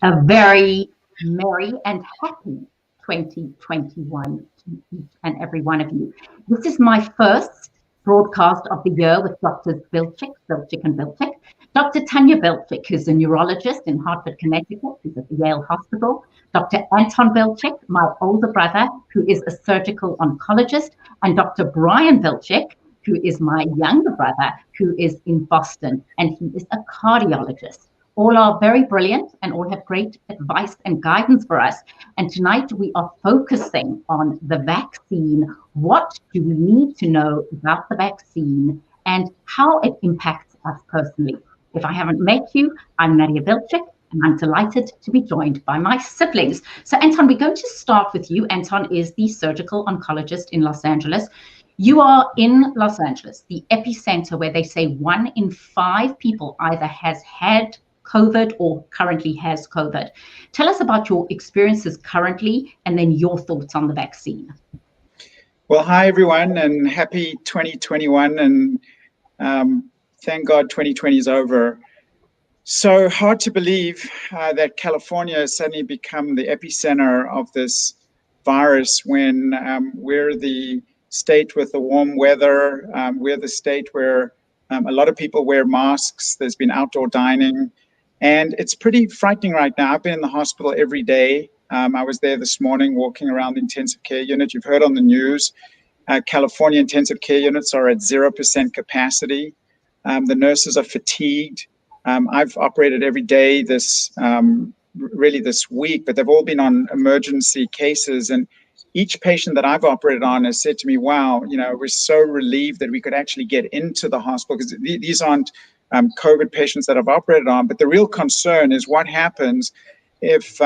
A very merry and happy 2021 to each and every one of you. This is my first broadcast of the year with Drs Bilchik and Bilchik. Dr. Tanya Bilchik, who's a neurologist in Hartford, Connecticut, who's at the Yale Hospital. Dr. Anton Bilchik, my older brother, who is a surgical oncologist. And Dr. Brian Bilchik, who is my younger brother, who is in Boston, and he is a cardiologist. All are very brilliant and all have great advice and guidance for us. And tonight we are focusing on the vaccine. What do we need to know about the vaccine and how it impacts us personally? If I haven't met you, I'm Nadia Bilchik, and I'm delighted to be joined by my siblings. So Anton, we're going to start with you. Anton is the surgical oncologist in Los Angeles. You are in Los Angeles, the epicenter where they say 1 in 5 people either has had COVID or currently has COVID. Tell us about your experiences currently and then your thoughts on the vaccine. Well, hi everyone, and happy 2021, and thank God 2020 is over. So hard to believe that California has suddenly become the epicenter of this virus when we're the state with the warm weather. We're the state where a lot of people wear masks. There's been outdoor dining. And it's pretty frightening right now. I've been in the hospital every day. I was there this morning walking around the intensive care unit. You've heard on the news, California intensive care units are at 0% capacity. The nurses are fatigued. I've operated every day this week, but they've all been on emergency cases. And each patient that I've operated on has said to me, wow, we're so relieved that we could actually get into the hospital, because these aren't COVID patients that I've operated on. But the real concern is what happens if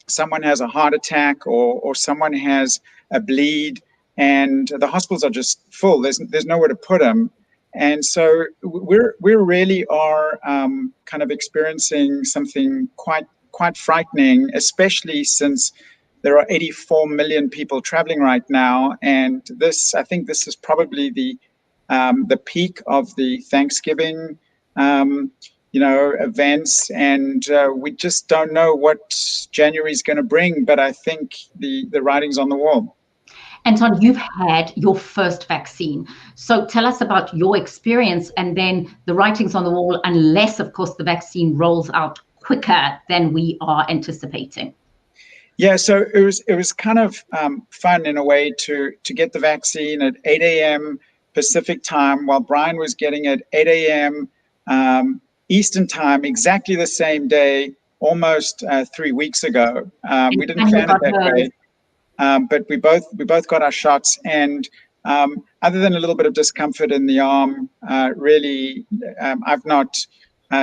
someone has a heart attack or someone has a bleed and the hospitals are just full. There's nowhere to put them. And so we really are kind of experiencing something quite frightening, especially since there are 84 million people traveling right now. And I think this is probably the peak of the Thanksgiving events, and we just don't know what January is going to bring, but I think the writing's on the wall. Anton, you've had your first vaccine. So tell us about your experience and then the writing's on the wall, unless, of course, the vaccine rolls out quicker than we are anticipating. Yeah, so it was kind of fun in a way to get the vaccine at 8 a.m. Pacific time, while Brian was getting it 8 a.m. Eastern time, exactly the same day, almost 3 weeks ago. We didn't plan it that way, but we both got our shots. And other than a little bit of discomfort in the arm, really, I've not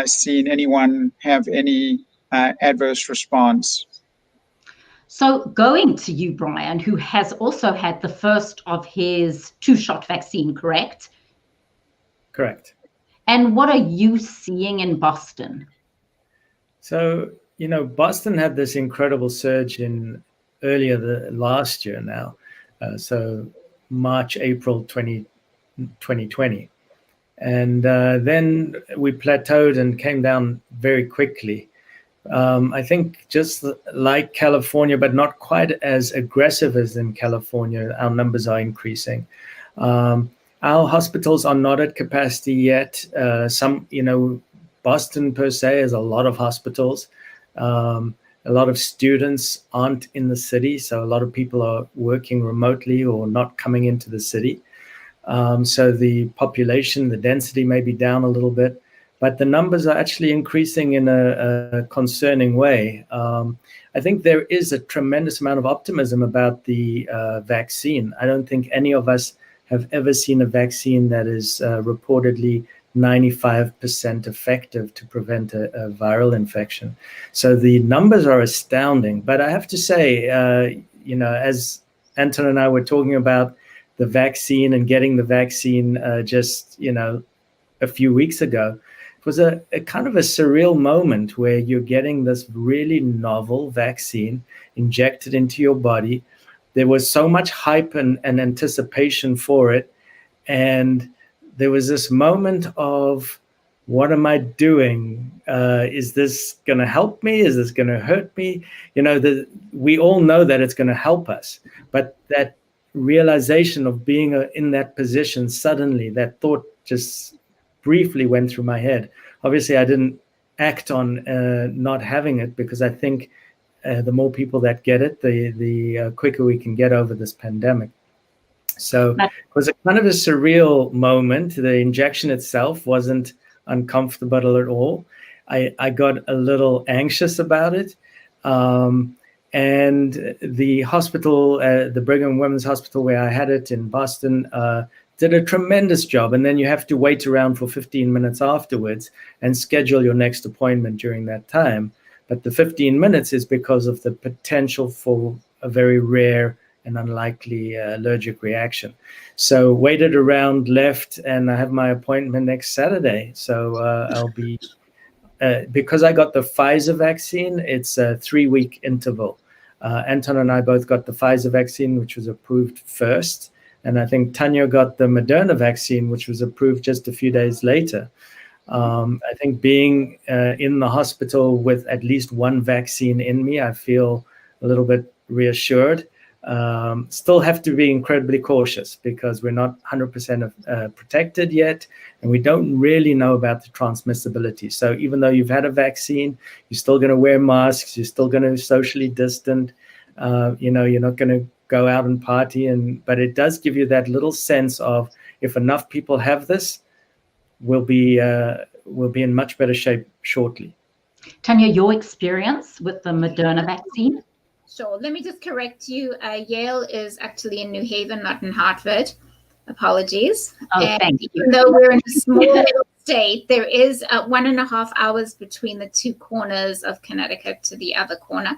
seen anyone have any adverse response. So going to you, Brian, who has also had the first of his 2-shot vaccine, correct? Correct. And what are you seeing in Boston? So, Boston had this incredible surge earlier last year now. So March, April 2020. And then we plateaued and came down very quickly. I think just like California, but not quite as aggressive as in California, our numbers are increasing. Our hospitals are not at capacity yet. Boston per se has a lot of hospitals. A lot of students aren't in the city, so a lot of people are working remotely or not coming into the city. So the population, the density may be down a little bit. But the numbers are actually increasing in a concerning way. I think there is a tremendous amount of optimism about the vaccine. I don't think any of us have ever seen a vaccine that is reportedly 95% effective to prevent a viral infection. So the numbers are astounding. But I have to say, as Anton and I were talking about the vaccine and getting the vaccine just, a few weeks ago, it was a kind of a surreal moment where you're getting this really novel vaccine injected into your body. There was so much hype and anticipation for it. And there was this moment of what am I doing? Is this going to help me? Is this going to hurt me? We all know that it's going to help us, but that realization of being in that position, suddenly that thought just briefly went through my head. Obviously, I didn't act on not having it, because I think the more people that get it, the quicker we can get over this pandemic. So it was a kind of a surreal moment. The injection itself wasn't uncomfortable at all. I got a little anxious about it. And the hospital, the Brigham Women's Hospital where I had it in Boston, did a tremendous job. And then you have to wait around for 15 minutes afterwards and schedule your next appointment during that time. But the 15 minutes is because of the potential for a very rare and unlikely allergic reaction. So waited around, left, and I have my appointment next Saturday. So I'll be, because I got the Pfizer vaccine, it's a 3-week interval. Anton and I both got the Pfizer vaccine, which was approved first. And I think Tanya got the Moderna vaccine, which was approved just a few days later. I think being in the hospital with at least one vaccine in me, I feel a little bit reassured. Still have to be incredibly cautious because we're not 100% protected yet, and we don't really know about the transmissibility. So even though you've had a vaccine, you're still going to wear masks, you're still going to socially distant, you're not going to go out and party, but it does give you that little sense of, if enough people have this, we'll be in much better shape shortly. Tanya, your experience with the Moderna vaccine? Sure. Let me just correct you. Yale is actually in New Haven, not in Hartford. Apologies. Oh, thank you. Even though we're in a small state, there is 1.5 hours between the two corners of Connecticut to the other corner.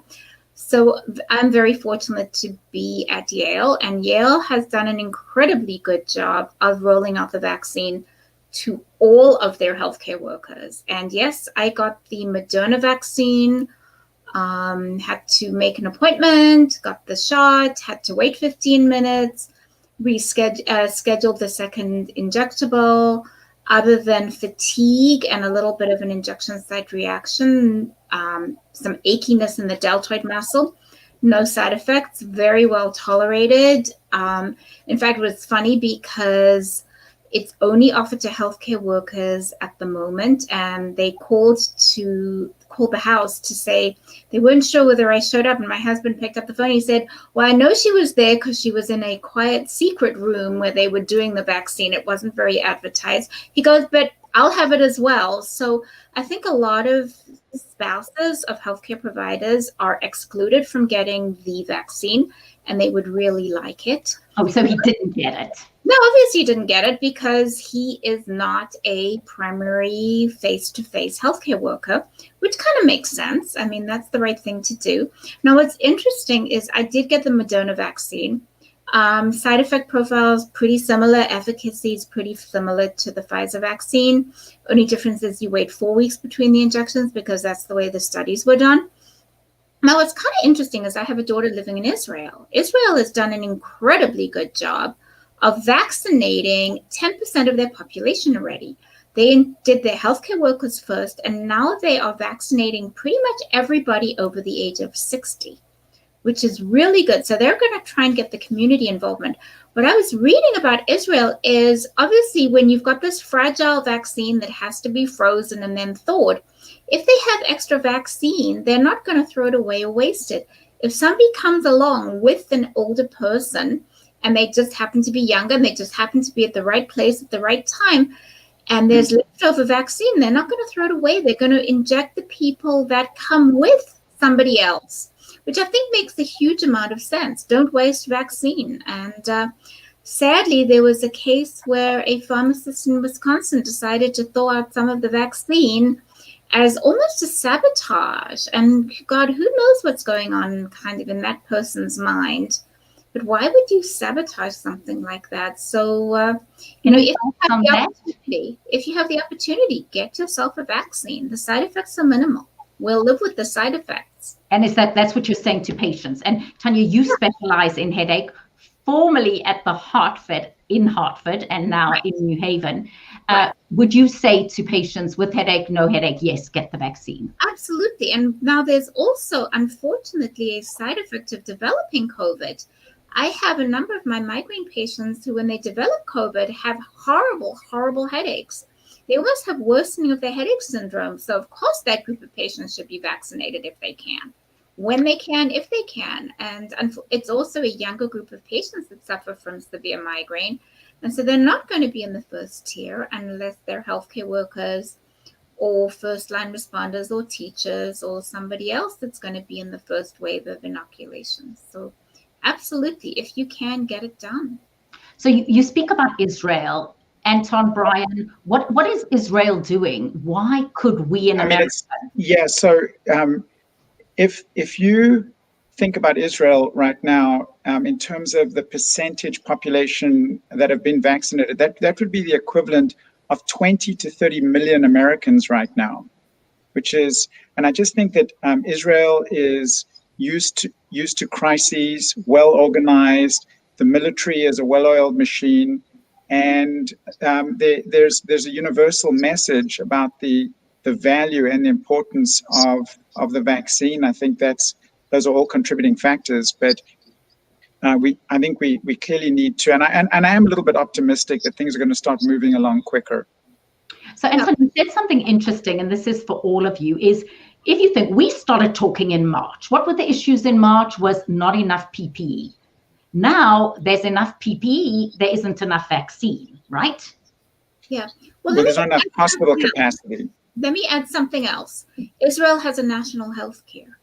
So I'm very fortunate to be at Yale, and Yale has done an incredibly good job of rolling out the vaccine to all of their healthcare workers. And yes, I got the Moderna vaccine, had to make an appointment, got the shot, had to wait 15 minutes, scheduled the second injectable. Other than fatigue and a little bit of an injection site reaction, some achiness in the deltoid muscle, no side effects, very well tolerated. In fact, it was funny because it's only offered to healthcare workers at the moment, and they called the house to say they weren't sure whether I showed up. And my husband picked up the phone. He said, well, I know she was there because she was in a quiet secret room where they were doing the vaccine. It wasn't very advertised. He goes, but I'll have it as well. So I think a lot of spouses of healthcare providers are excluded from getting the vaccine, and they would really like it. Oh, so he didn't get it. No, obviously he didn't get it because he is not a primary face-to-face healthcare worker, which kind of makes sense. I mean, that's the right thing to do. Now, what's interesting is I did get the Moderna vaccine. Side effect profiles, pretty similar. Efficacy is pretty similar to the Pfizer vaccine. Only difference is you wait 4 weeks between the injections because that's the way the studies were done. Now, what's kind of interesting is I have a daughter living in Israel. Israel has done an incredibly good job of vaccinating 10% of their population already. They did their healthcare workers first, and now they are vaccinating pretty much everybody over the age of 60, which is really good. So they're going to try and get the community involvement. What I was reading about Israel is obviously when you've got this fragile vaccine that has to be frozen and then thawed, if they have extra vaccine, they're not going to throw it away or waste it. If somebody comes along with an older person and they just happen to be younger and they just happen to be at the right place at the right time, and there's leftover vaccine, they're not going to throw it away. They're going to inject the people that come with somebody else, which I think makes a huge amount of sense. Don't waste vaccine. And sadly, there was a case where a pharmacist in Wisconsin decided to thaw out some of the vaccine as almost a sabotage. And God, who knows what's going on kind of in that person's mind. But why would you sabotage something like that? So, if you have the opportunity, get yourself a vaccine. The side effects are minimal. We'll live with the side effects. And that's what you're saying to patients. And Tanya, you specialize in headache formerly at the Hartford, in Hartford, and now Right. in New Haven. Right. Would you say to patients with headache, no headache, yes, get the vaccine? Absolutely. And now there's also, unfortunately, a side effect of developing COVID. I have a number of my migraine patients who, when they develop COVID, have horrible, horrible headaches. They almost have worsening of their headache syndrome. So, of course, that group of patients should be vaccinated if they can, when they can, if they can. And it's also a younger group of patients that suffer from severe migraine. And so they're not going to be in the first tier unless they're healthcare workers or first-line responders or teachers or somebody else that's going to be in the first wave of inoculations. So absolutely, if you can, get it done. So you speak about Israel. Anton Brian, what is Israel doing? Why could we in America? So if you think about Israel right now, in terms of the percentage population that have been vaccinated, that would be the equivalent of 20 to 30 million Americans right now, which is, and I just think that Israel is used to crises, well organized. The military is a well-oiled machine, and there's a universal message about the value and the importance of the vaccine. I think those are all contributing factors, but I think we clearly need to, and I am a little bit optimistic that things are going to start moving along quicker. So, Anton, you said something interesting, and this is for all of you, is if you think we started talking in March, what were the issues in March? Was not enough PPE. Now there's enough PPE, there isn't enough vaccine, right? Yeah. Well, there's not enough hospital capacity. Let me add something else. Israel has a national health care.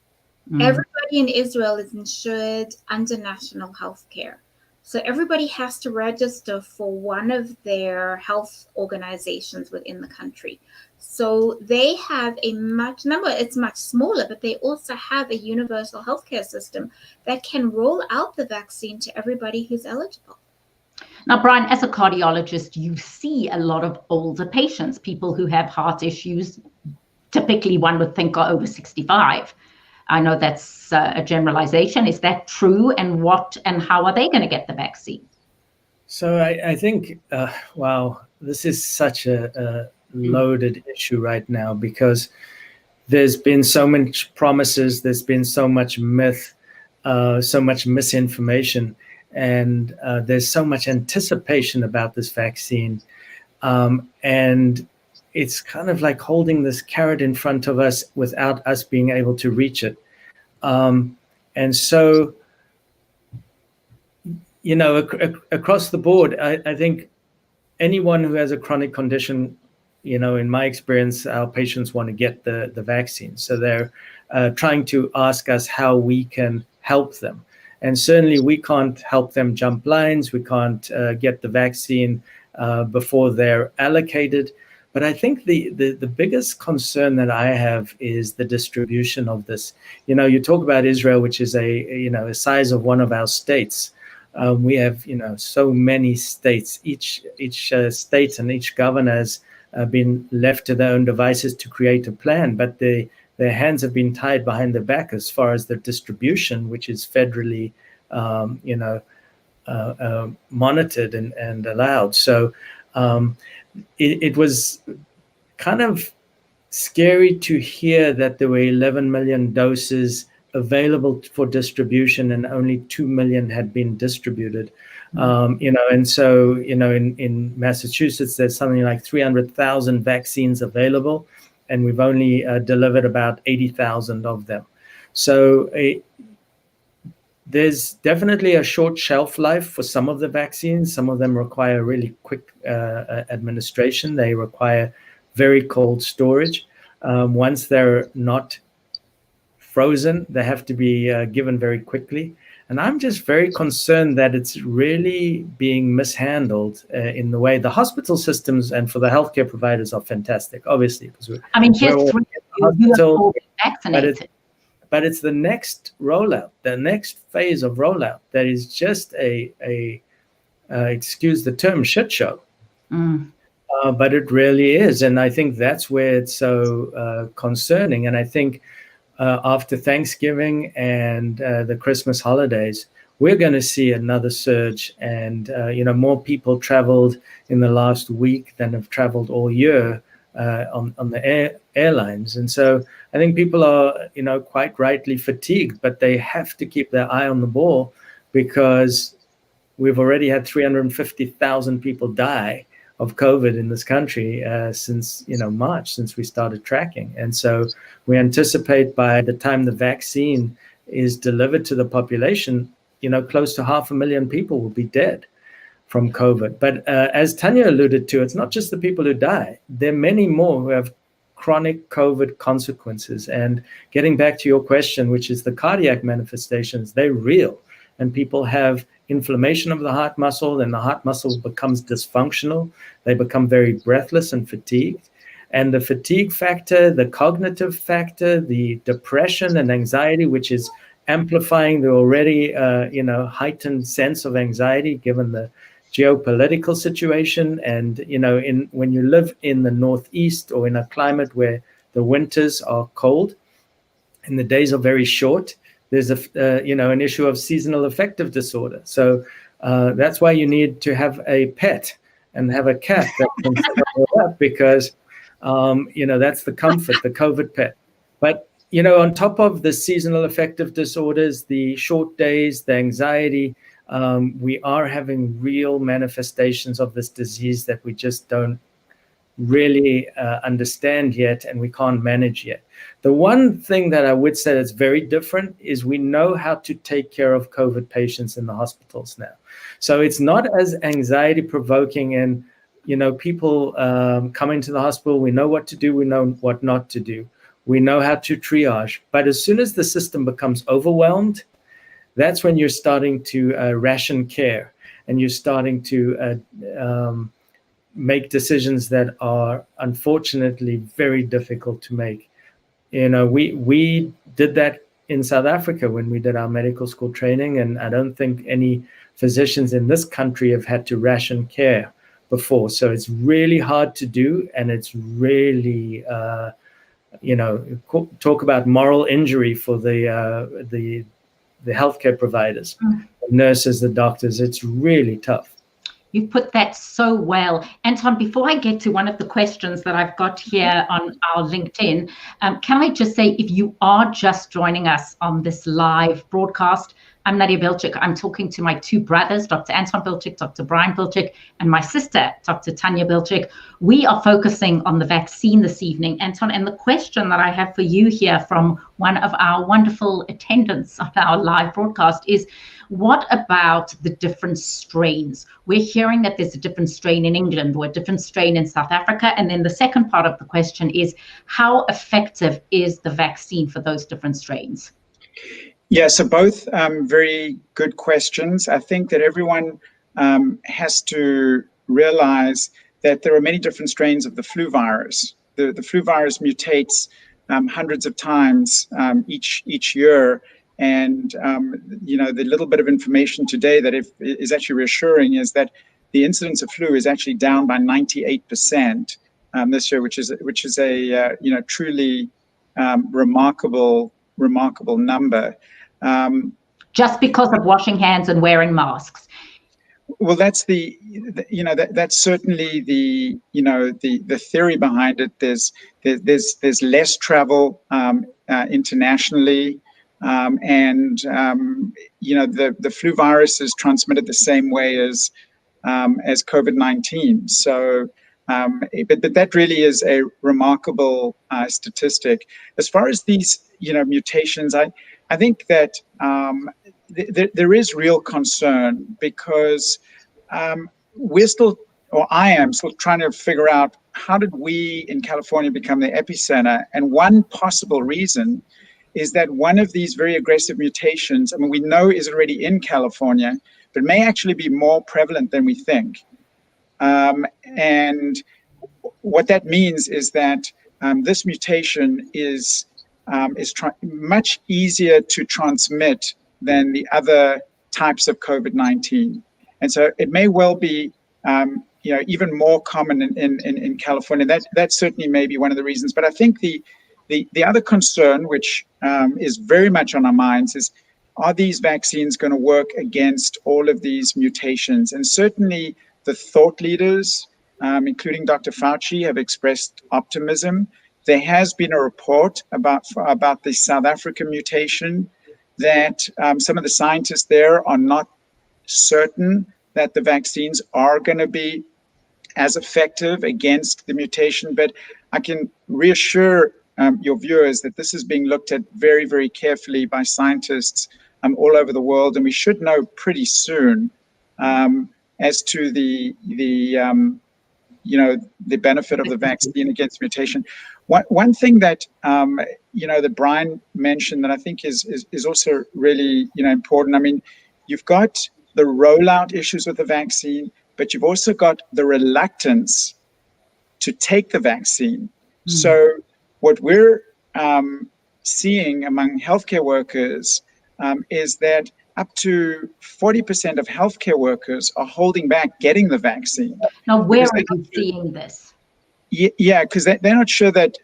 Everybody in Israel is insured under national health care. So everybody has to register for one of their health organizations within the country. So they have it's much smaller, but they also have a universal healthcare system that can roll out the vaccine to everybody who's eligible. Now, Brian, as a cardiologist, you see a lot of older patients, people who have heart issues, typically one would think are over 65. I know that's a generalization. Is that true? And how are they going to get the vaccine? So I think, wow, this is such a loaded issue right now, because there's been so much promises, there's been so much myth, so much misinformation, and there's so much anticipation about this vaccine. And it's kind of like holding this carrot in front of us without us being able to reach it. And so, across the board, I think anyone who has a chronic condition, in my experience, our patients want to get the vaccine. So they're trying to ask us how we can help them. And certainly we can't help them jump lines. We can't get the vaccine before they're allocated. But I think the biggest concern that I have is the distribution of this. You talk about Israel, which is a size of one of our states. We have so many states. Each state and each governor has been left to their own devices to create a plan, but their hands have been tied behind their back as far as the distribution, which is federally monitored and allowed. So it was kind of scary to hear that there were 11 million doses available for distribution and only 2 million had been distributed. And so, in Massachusetts, there's something like 300,000 vaccines available, and we've only delivered about 80,000 of them. So there's definitely a short shelf life for some of the vaccines. Some of them require really quick administration. They require very cold storage. Once they're not frozen, they have to be given very quickly. And I'm just very concerned that it's really being mishandled in the way the hospital systems and for the healthcare providers are fantastic, obviously. Because here's 3 of you who are vaccinated. But it's the next rollout, the next phase of rollout that is just excuse the term, shit show. But it really is. And I think that's where it's so concerning. And I think after Thanksgiving and the Christmas holidays, we're going to see another surge, and more people traveled in the last week than have traveled all year on the airlines. And so I think people are, quite rightly fatigued, but they have to keep their eye on the ball, because we've already had 350,000 people die of COVID in this country since March, since we started tracking. And so we anticipate by the time the vaccine is delivered to the population, close to 500,000 people will be dead from COVID. But as Tanya alluded to, it's not just the people who die. There are many more who have chronic COVID consequences. And getting back to your question, which is the cardiac manifestations, they're real. And people have inflammation of the heart muscle, and the heart muscle becomes dysfunctional. They become very breathless and fatigued. And the fatigue factor, the cognitive factor, the depression and anxiety, which is amplifying the already, heightened sense of anxiety given the geopolitical situation. And, when you live in the Northeast or in a climate where the winters are cold and the days are very short, there's an issue of seasonal affective disorder. So that's why you need to have a pet and have a cat that can step up, because, that's the comfort, the COVID pet. But, on top of the seasonal affective disorders, the short days, the anxiety, we are having real manifestations of this disease that we just don't really understand yet, and we can't manage yet. The one thing that I would say that's very different is we know how to take care of COVID patients in the hospitals now. So it's not as anxiety provoking, and people come into the hospital, we know what to do, we know what not to do, we know how to triage. But as soon as the system becomes overwhelmed, that's when you're starting to ration care, and you're starting to make decisions that are unfortunately very difficult to make. We did that in South Africa when we did our medical school training, and I don't think any physicians in this country have had to ration care before. So it's really hard to do, and it's really, talk about moral injury for the healthcare providers, the nurses, the doctors. It's really tough. You put that so well. Anton, before I get to one of the questions that I've got here on our LinkedIn, can I just say, if you are just joining us on this live broadcast, I'm Nadia Bilchik. I'm talking to my two brothers, Dr. Anton Bilchik, Dr. Brian Bilchik, and my sister, Dr. Tanya Bilchik. We are focusing on the vaccine this evening, Anton, and the question that I have for you here from one of our wonderful attendants on our live broadcast is, what about the different strains? We're hearing that there's a different strain in England or a different strain in South Africa. And then the second part of the question is, how effective is the vaccine for those different strains? Yeah, so both very good questions. I think that everyone has to realize that there are many different strains of the flu virus. The flu virus mutates hundreds of times each year. And, the little bit of information today that is actually reassuring is that the incidence of flu is actually down by 98% this year, which is a truly remarkable number. Just because of washing hands and wearing masks. Well, that's that's certainly the theory behind it. There's less travel internationally. The flu virus is transmitted the same way as COVID-19. So, but that really is a remarkable statistic. As far as these, mutations, I think that there is real concern, because I am still trying to figure out, how did we in California become the epicenter? And one possible reason is that one of these very aggressive mutations, we know is already in California, but may actually be more prevalent than we think. And what that means is that this mutation is much easier to transmit than the other types of COVID-19. And so it may well be even more common in California. That certainly may be one of the reasons. But I think the other concern, which is very much on our minds, is, are these vaccines going to work against all of these mutations? And certainly the thought leaders, including Dr. Fauci, have expressed optimism. There has been a report about the South African mutation that some of the scientists there are not certain that the vaccines are going to be as effective against the mutation. But I can reassure your viewers that this is being looked at very, very carefully by scientists all over the world, and we should know pretty soon as to the benefit of the vaccine against mutation. One thing that that Brian mentioned that I think is also really important. I mean, you've got the rollout issues with the vaccine, but you've also got the reluctance to take the vaccine. So what we're seeing among healthcare workers is that up to 40% of healthcare workers are holding back getting the vaccine. Now, where are you seeing this? Yeah, because they're not sure that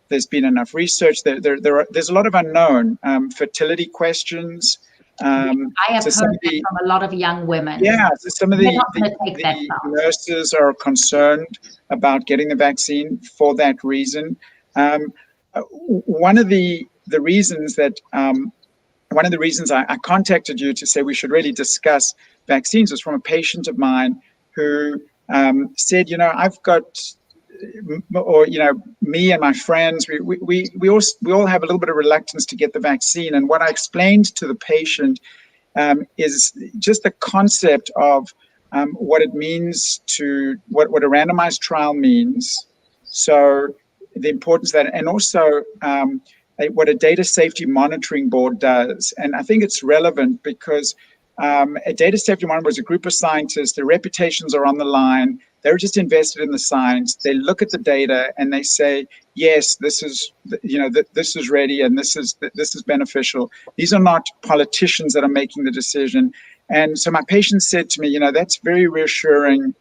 there's been enough research. There's a lot of unknown fertility questions. I have heard that from a lot of young women. Yeah, so some of the nurses are concerned about getting the vaccine for that reason. One of the reasons I contacted you to say we should really discuss vaccines was from a patient of mine who said, I've got, me and my friends, we all have a little bit of reluctance to get the vaccine. And what I explained to the patient is just the concept of what it means what a randomized trial means. So the importance of that, and also what a data safety monitoring board does. And I think it's relevant because a data safety monitoring board is a group of scientists, their reputations are on the line, they're just invested in the science, they look at the data and they say, yes, this is ready and this is beneficial. These are not politicians that are making the decision. And so my patient said to me, that's very reassuring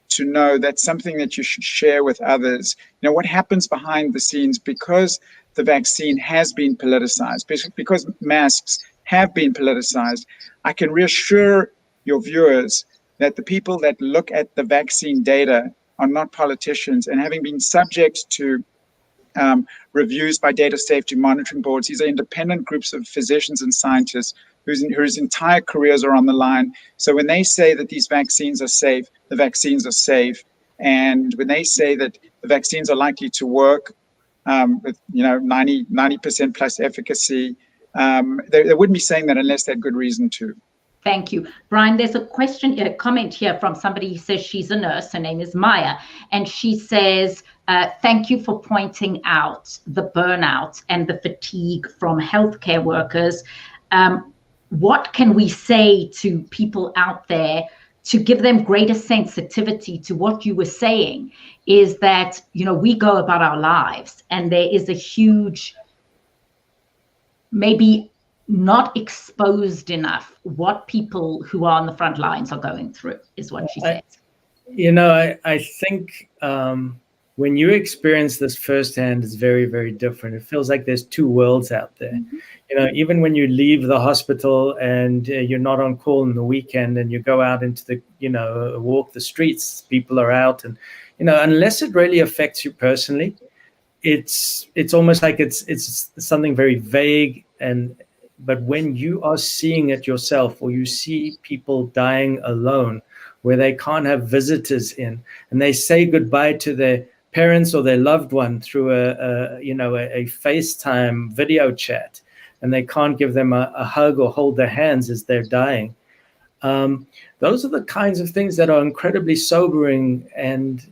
to know that's something that you should share with others. What happens behind the scenes, because the vaccine has been politicized, because masks have been politicized, I can reassure your viewers that the people that look at the vaccine data are not politicians, and having been subject to reviews by data safety monitoring boards, these are independent groups of physicians and scientists whose entire careers are on the line. So when they say that these vaccines are safe, the vaccines are safe. And when they say that the vaccines are likely to work with 90% plus efficacy, they wouldn't be saying that unless they had good reason to. Thank you. Brian, there's a comment here from somebody who says she's a nurse. Her name is Maya. And she says, thank you for pointing out the burnout and the fatigue from healthcare workers. What can we say to people out there to give them greater sensitivity to what you were saying is that, we go about our lives and there is a huge, maybe not exposed enough what people who are on the front lines are going through, is what she says. I think when you experience this firsthand, it's very, very different. It feels like there's two worlds out there. Mm-hmm. Even when you leave the hospital and you're not on call in the weekend and you go out into the, walk the streets, people are out and, unless it really affects you personally, it's almost like it's something very vague. But when you are seeing it yourself, or you see people dying alone where they can't have visitors in, and they say goodbye to their parents or their loved one through a FaceTime video chat, and they can't give them a hug or hold their hands as they're dying. Those are the kinds of things that are incredibly sobering. And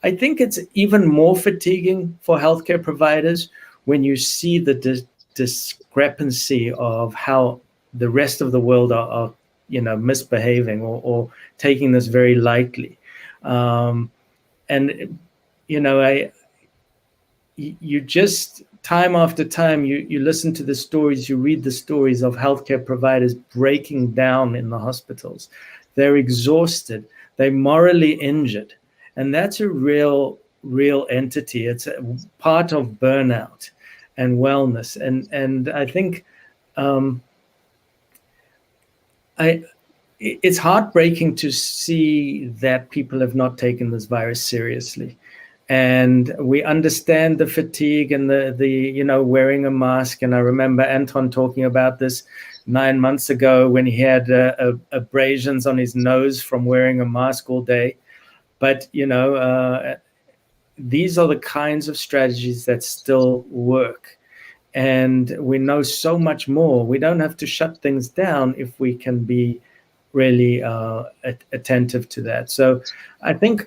I think it's even more fatiguing for healthcare providers when you see the discrepancy of how the rest of the world are misbehaving or taking this very lightly. You just, time after time, you listen to the stories, you read the stories of healthcare providers breaking down in the hospitals. They're exhausted, they're morally injured. And that's a real entity. It's a part of burnout and wellness. And I think It's heartbreaking to see that people have not taken this virus seriously. And we understand the fatigue and the wearing a mask. And I remember Anton talking about this 9 months ago when he had abrasions on his nose from wearing a mask all day. But, these are the kinds of strategies that still work. And we know so much more. We don't have to shut things down if we can be really attentive to that. So I think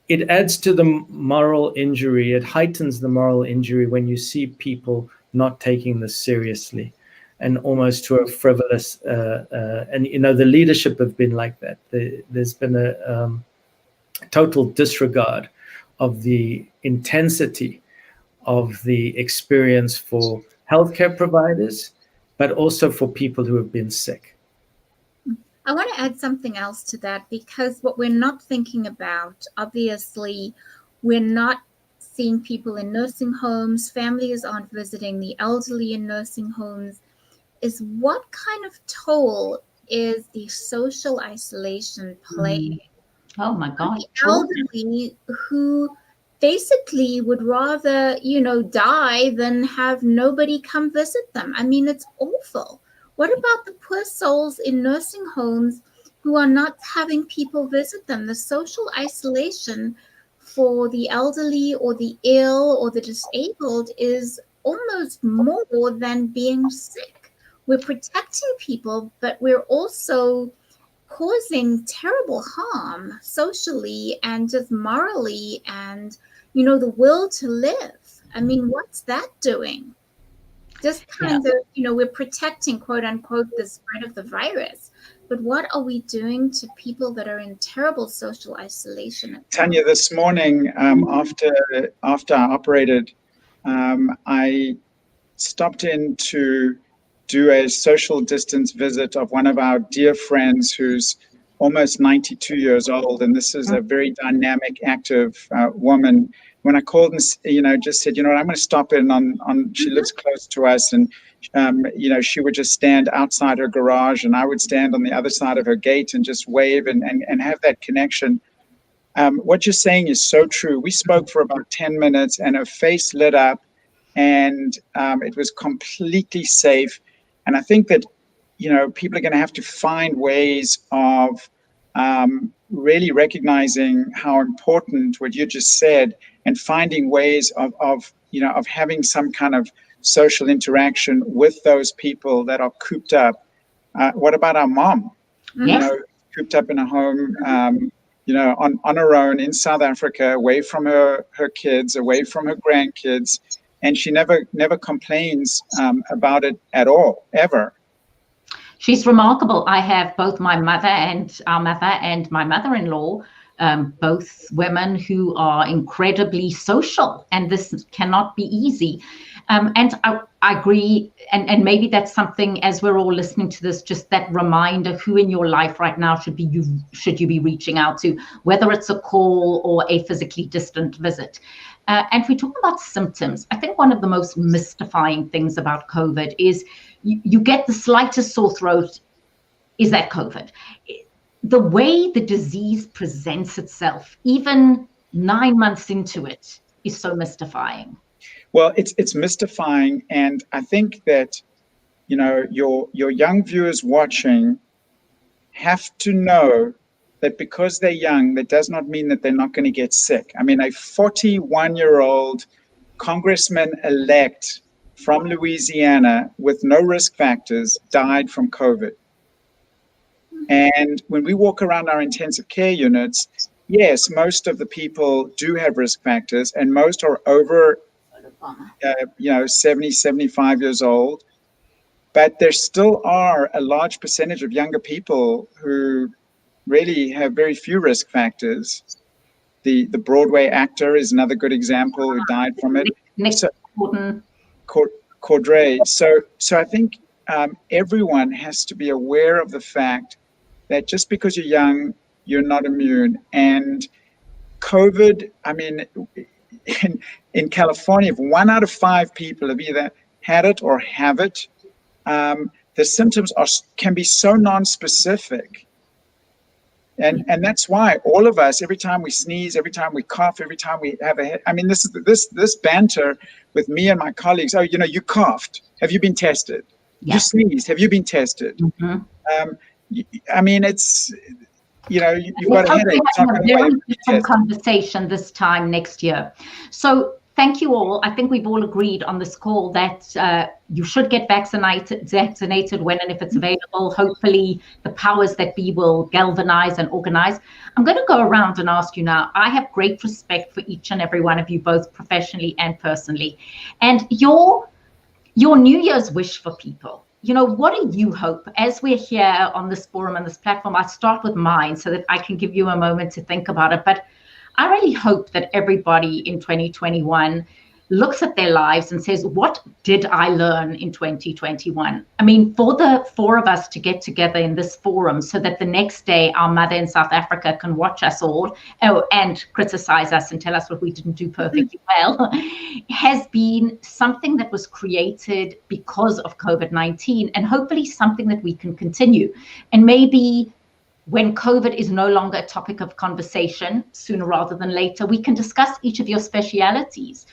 it adds to the moral injury. It heightens the moral injury when you see people not taking this seriously and almost to a frivolous, and the leadership have been like that. There's been a total disregard of the intensity of the experience for healthcare providers, but also for people who have been sick. I want to add something else to that, because what we're not thinking about, obviously, we're not seeing people in nursing homes, families aren't visiting the elderly in nursing homes, is what kind of toll is the social isolation playing? Oh my God. The elderly who basically would rather, die than have nobody come visit them. I mean, it's awful. What about the poor souls in nursing homes who are not having people visit them? The social isolation for the elderly or the ill or the disabled is almost more than being sick. We're protecting people, but we're also causing terrible harm socially and just morally and, the will to live. I mean, what's that doing? Just kind of, we're protecting, quote unquote, the spread of the virus. But what are we doing to people that are in terrible social isolation? Tanya, this morning, after I operated, I stopped in to do a social distance visit of one of our dear friends who's almost 92 years old. And this is a very dynamic, active woman. When I called and, just said, I'm going to stop in on she lives close to us. And, she would just stand outside her garage and I would stand on the other side of her gate and just wave and have that connection. What you're saying is so true. We spoke for about 10 minutes and her face lit up and it was completely safe. And I think that, people are going to have to find ways of really recognizing how important what you just said and finding ways of having some kind of social interaction with those people that are cooped up. What about our mom? Yes. Cooped up in a home, on her own in South Africa, away from her kids, away from her grandkids. And she never complains about it at all, ever. She's remarkable. I have both my mother and our mother and my mother-in-law, both women who are incredibly social, and this cannot be easy. And I agree, and maybe that's something, as we're all listening to this, just that reminder, who in your life right now should you be reaching out to, whether it's a call or a physically distant visit. And if we talk about symptoms, I think one of the most mystifying things about COVID is you get the slightest sore throat. Is that COVID? The way the disease presents itself, even 9 months into it, is so mystifying. Well, it's mystifying, and I think that your young viewers watching have to know that because they're young, that does not mean that they're not going to get sick. I mean, a 41-year-old congressman-elect from Louisiana with no risk factors died from COVID. And when we walk around our intensive care units, yes, most of the people do have risk factors, and most are over 70, 75 years old. But there still are a large percentage of younger people who really have very few risk factors. The Broadway actor is another good example who died from it. Cordray. So I think everyone has to be aware of the fact that just because you're young, you're not immune. And COVID, I mean, in California, if 1 out of 5 people have either had it or have it, the symptoms can be so non-specific. And that's why all of us, every time we sneeze, every time we cough, every time we have a head, I mean, this banter with me and my colleagues, oh, you coughed. Have you been tested? Yeah. You sneezed. Have you been tested? Mm-hmm. I mean, it's, you've got a headache. It's not going very to be tested. conversation this time next year. So thank you all. I think we've all agreed on this call that you should get vaccinated when and if it's available. Hopefully the powers that be will galvanize and organize. I'm going to go around and ask you now. I have great respect for each and every one of you, both professionally and personally. And your New Year's wish for people. What do you hope as we're here on this forum and this platform? I'll start with mine so that I can give you a moment to think about it. But I really hope that everybody in 2021 looks at their lives and says, what did I learn in 2021? I mean, for the four of us to get together in this forum so that the next day our mother in South Africa can watch us all and criticize us and tell us what we didn't do perfectly well has been something that was created because of COVID-19, and hopefully something that we can continue. And maybe when COVID is no longer a topic of conversation, sooner rather than later, we can discuss each of your specialities.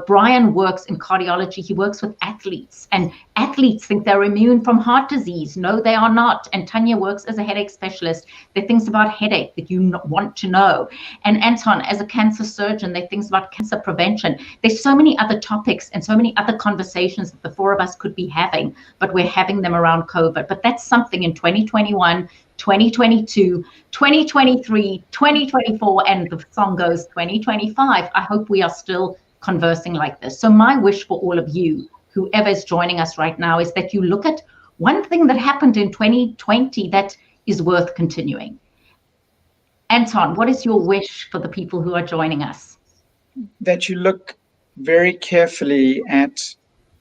Brian works in cardiology. He works with athletes, and athletes think they're immune from heart disease. No, they are not. And Tanya works as a headache specialist. There are things about headache that you want to know. And Anton, as a cancer surgeon, there are things about cancer prevention. There's so many other topics and so many other conversations that the four of us could be having, but we're having them around COVID. But that's something in 2021, 2022, 2023, 2024, and the song goes 2025. I hope we are still conversing like this. So my wish for all of you, whoever is joining us right now, is that you look at one thing that happened in 2020 that is worth continuing. Anton, what is your wish for the people who are joining us? That you look very carefully at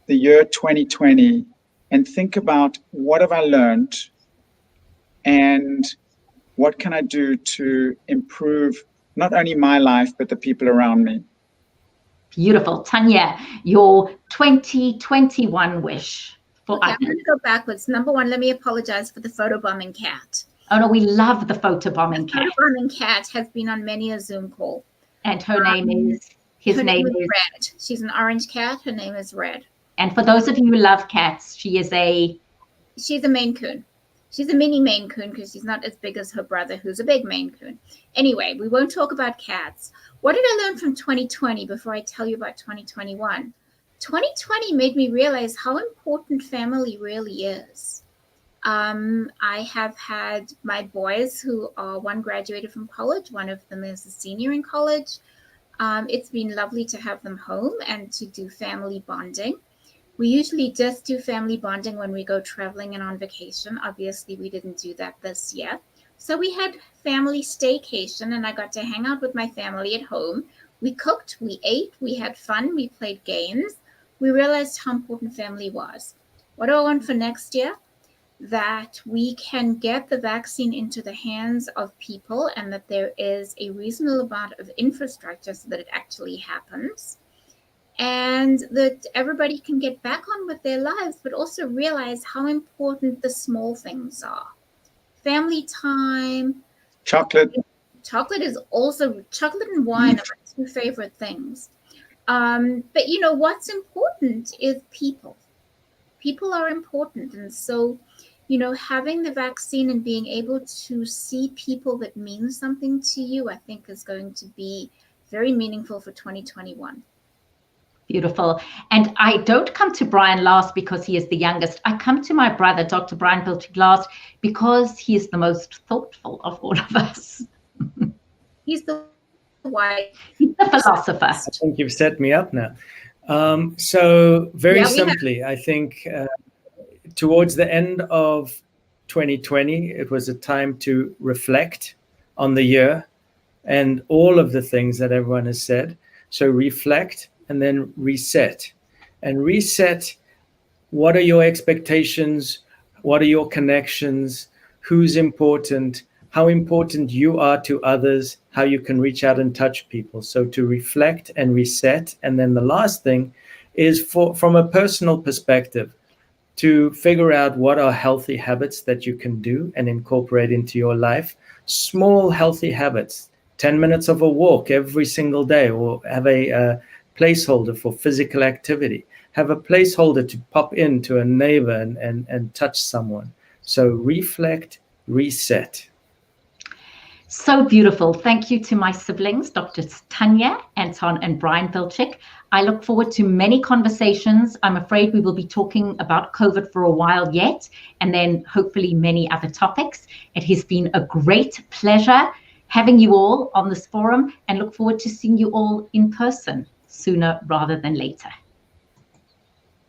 the year 2020 and think about, what have I learned? And what can I do to improve not only my life, but the people around me? Beautiful. Tanya, your 2021 wish for us. I'm going to go backwards. Number one, let me apologize for the photobombing cat. Oh, no, we love the photobombing cat. The photobombing cat has been on many a Zoom call. And her name is? His name is Red. She's an orange cat. Her name is Red. And for those of you who love cats, she's a Maine Coon. She's a mini Maine Coon because she's not as big as her brother, who's a big Maine Coon. Anyway, we won't talk about cats. What did I learn from 2020 before I tell you about 2021? 2020 made me realize how important family really is. I have had my boys who are, one graduated from college, one of them is a senior in college. It's been lovely to have them home and to do family bonding. We usually just do family bonding when we go traveling and on vacation. Obviously, we didn't do that this year. So we had family staycation, and I got to hang out with my family at home. We cooked, we ate, we had fun, we played games. We realized how important family was. What do I want for next year? That we can get the vaccine into the hands of people and that there is a reasonable amount of infrastructure so that it actually happens. And that everybody can get back on with their lives, but also realize how important the small things are. Family time. Chocolate. Chocolate is also, chocolate and wine are my two favorite things. But what's important is people. People are important. And so, having the vaccine and being able to see people that mean something to you, I think is going to be very meaningful for 2021. Beautiful. And I don't come to Brian last because he is the youngest. I come to my brother, Dr. Brian Bilchik, last because he is the most thoughtful of all of us. He's the wise. He's the philosopher. I think you've set me up now. So very simply, I think towards the end of 2020, it was a time to reflect on the year and all of the things that everyone has said. So reflect. And then reset. And reset, what are your expectations? What are your connections? Who's important? How important you are to others? How you can reach out and touch people. So to reflect and reset. And then the last thing is from a personal perspective, to figure out what are healthy habits that you can do and incorporate into your life. Small healthy habits, 10 minutes of a walk every single day, or have a placeholder for physical activity. Have a placeholder to pop into a neighbor and touch someone. So reflect, reset. So beautiful. Thank you to my siblings, Drs Tanya, Anton, and Brian Bilchik. I look forward to many conversations. I'm afraid we will be talking about COVID for a while yet, and then hopefully many other topics. It has been a great pleasure having you all on this forum, and look forward to seeing you all in person sooner rather than later.